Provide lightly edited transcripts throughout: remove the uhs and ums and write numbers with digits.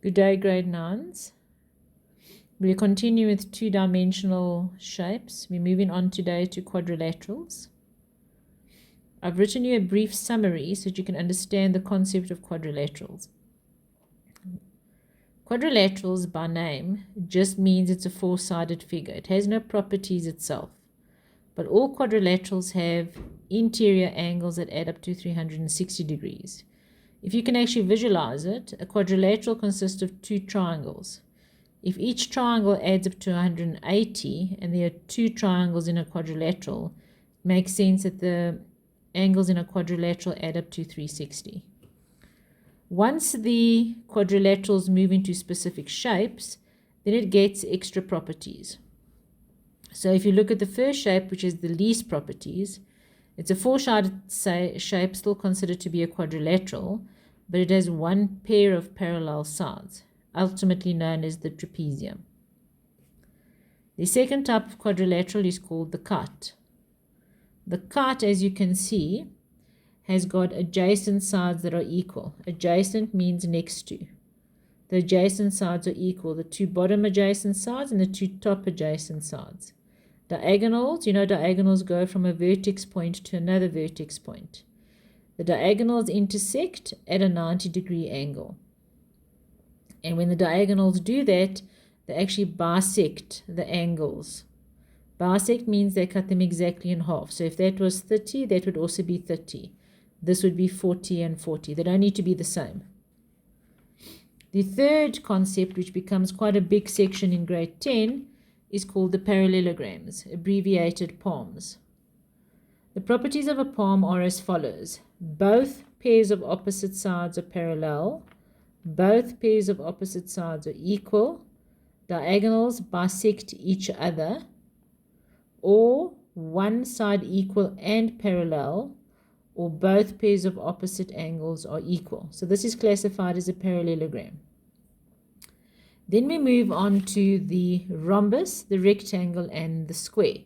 Good day, grade 9s. We'll continue with two-dimensional shapes. We're moving on today to quadrilaterals. I've written you a brief summary so that you can understand the concept of quadrilaterals. Quadrilaterals by name just means it's a four-sided figure. It has no properties itself. But all quadrilaterals have interior angles that add up to 360 degrees. If you can actually visualize it, a quadrilateral consists of two triangles. If each triangle adds up to 180, and there are two triangles in a quadrilateral, it makes sense that the angles in a quadrilateral add up to 360. Once the quadrilaterals move into specific shapes, then it gets extra properties. So if you look at the first shape, which is the least properties, it's a four-sided shape, still considered to be a quadrilateral, but it has one pair of parallel sides, ultimately known as the trapezium. The second type of quadrilateral is called the cut. The cut, as you can see, has got adjacent sides that are equal. Adjacent means next to. The adjacent sides are equal, the two bottom adjacent sides and the two top adjacent sides. Diagonals, diagonals go from a vertex point to another vertex point. The diagonals intersect at a 90-degree angle. And when the diagonals do that, they actually bisect the angles. Bisect means they cut them exactly in half. So if that was 30, that would also be 30. This would be 40 and 40. They don't need to be the same. The third concept, which becomes quite a big section in grade 10, is called the parallelograms, abbreviated palms. The properties of a palm are as follows. Both pairs of opposite sides are parallel. Both pairs of opposite sides are equal. Diagonals bisect each other. Or one side equal and parallel, or both pairs of opposite angles are equal. So this is classified as a parallelogram. Then we move on to the rhombus, the rectangle, and the square.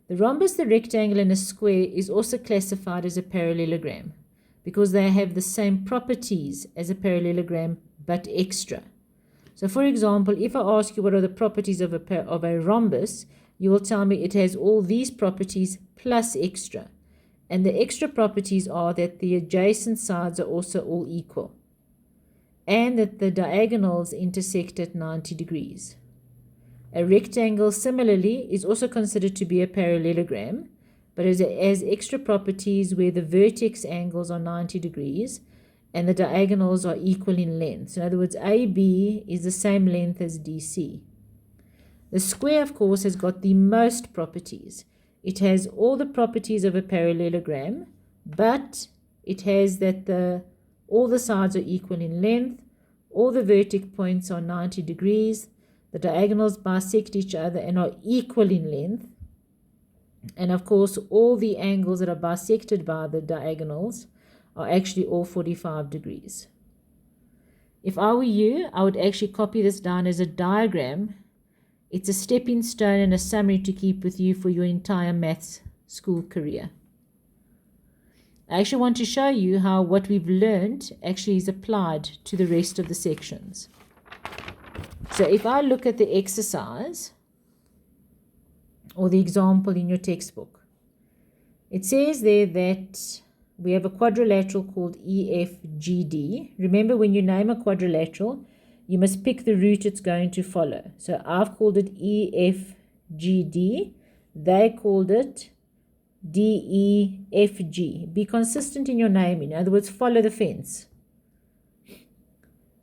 The rhombus, the rectangle, and the square is also classified as a parallelogram because they have the same properties as a parallelogram but extra. So for example, if I ask you what are the properties of a rhombus, you will tell me it has all these properties plus extra. And the extra properties are that the adjacent sides are also all equal and that the diagonals intersect at 90 degrees. A rectangle, similarly, is also considered to be a parallelogram, but it has extra properties where the vertex angles are 90 degrees and the diagonals are equal in length. So in other words, AB is the same length as DC. The square, of course, has got the most properties. It has all the properties of a parallelogram, but it has that all the sides are equal in length, all the vertex points are 90 degrees, the diagonals bisect each other and are equal in length, and of course all the angles that are bisected by the diagonals are actually all 45 degrees. If I were you, I would actually copy this down as a diagram. It's a stepping stone and a summary to keep with you for your entire maths school career. I actually want to show you how what we've learned actually is applied to the rest of the sections. So if I look at the exercise or the example in your textbook, it says there that we have a quadrilateral called EFGD. Remember, when you name a quadrilateral, you must pick the route it's going to follow. So I've called it EFGD. They called it DEFG. Be consistent in your naming. In other words, follow the fence.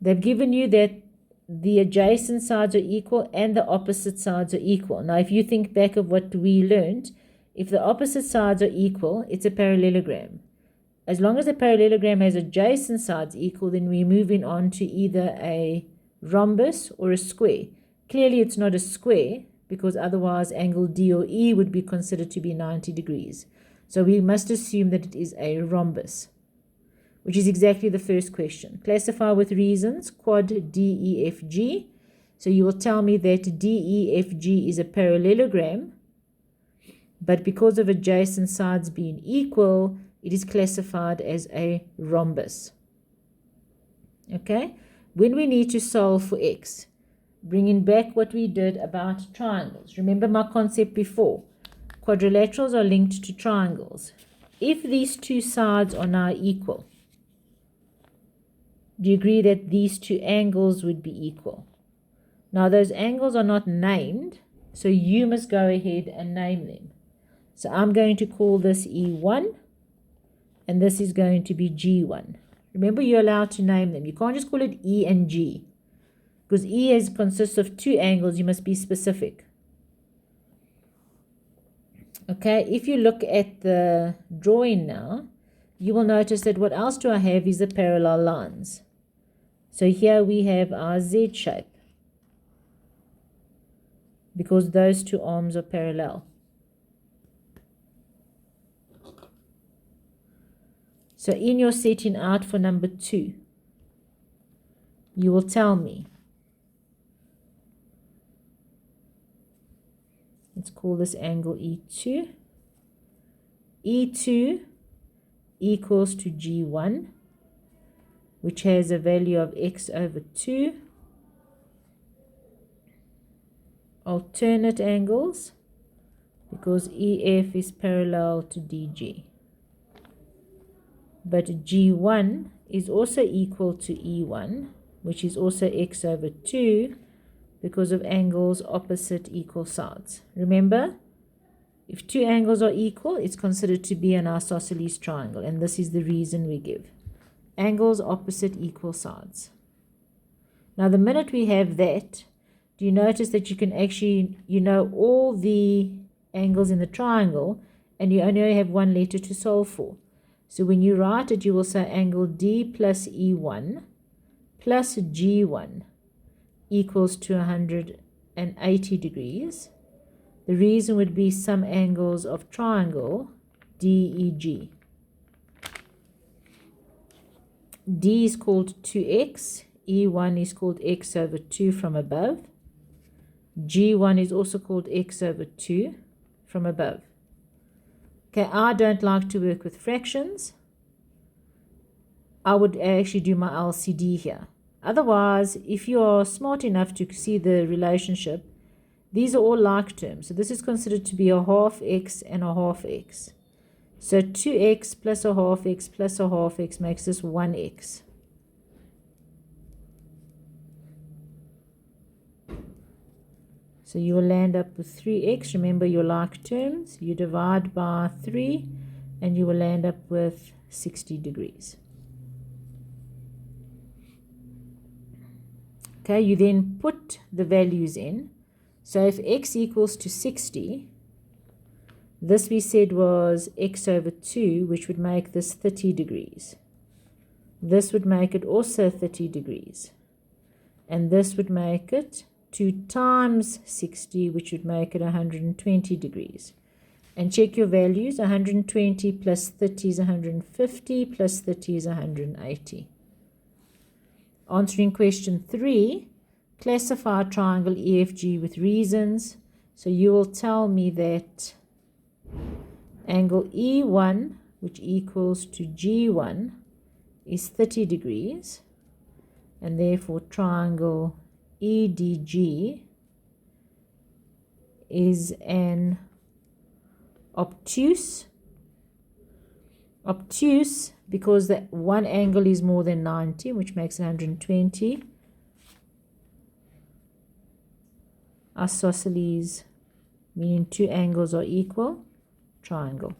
They've given you that the adjacent sides are equal and the opposite sides are equal. Now, if you think back of what we learned, if the opposite sides are equal, it's a parallelogram. As long as the parallelogram has adjacent sides equal, then we're moving on to either a rhombus or a square. Clearly, it's not a square because otherwise angle D or E would be considered to be 90 degrees. So we must assume that it is a rhombus, which is exactly the first question. Classify with reasons, quad DEFG. So you will tell me that DEFG is a parallelogram, but because of adjacent sides being equal, it is classified as a rhombus. Okay? when we need to solve for x, bringing back what we did about triangles. Remember my concept before. Quadrilaterals are linked to triangles. If these two sides are now equal, do you agree that these two angles would be equal? Now those angles are not named, so you must go ahead and name them. So I'm going to call this E1, and this is going to be G1. Remember, you're allowed to name them. You can't just call it E and G, because E consists of two angles. You must be specific. Okay, if you look at the drawing now, you will notice that what else do I have is the parallel lines. So here we have our Z shape, because those two arms are parallel. So in your setting out for number 2, you will tell me, let's call this angle E2. E2 equals to G1, which has a value of x over 2. Alternate angles, because EF is parallel to DG. But G1 is also equal to E1, which is also x over 2, because of angles opposite equal sides. Remember, if two angles are equal, it's considered to be an isosceles triangle, and this is the reason we give. Angles opposite equal sides. Now, the minute we have that, do you notice that you can actually, you know all the angles in the triangle, and you only have one letter to solve for. So when you write it, you will say angle D plus E1 plus G1 equals to 180 degrees. The reason would be some angles of triangle DEG. D is called 2x, E1 is called x over 2 from above. G1 is also called x over 2 from above. Okay, I don't like to work with fractions. I would actually do my LCD here. Otherwise, if you are smart enough to see the relationship, these are all like terms. So this is considered to be a half x and a half x. So 2x plus a half x plus a half x makes this 1x. So you will land up with 3x. Remember your like terms. You divide by 3 and you will land up with 60 degrees. Okay, you then put the values in. So if x equals to 60, this we said was x over 2, which would make this 30 degrees. This would make it also 30 degrees. And this would make it 2 times 60, which would make it 120 degrees. And check your values. 120 plus 30 is 150, plus 30 is 180. Answering question 3, classify a triangle EFG with reasons. So you will tell me that angle E1, which equals to G1, is 30 degrees, and therefore triangle EDG is an obtuse because that one angle is more than 90, which makes 120. Isosceles, meaning two angles are equal, triangle.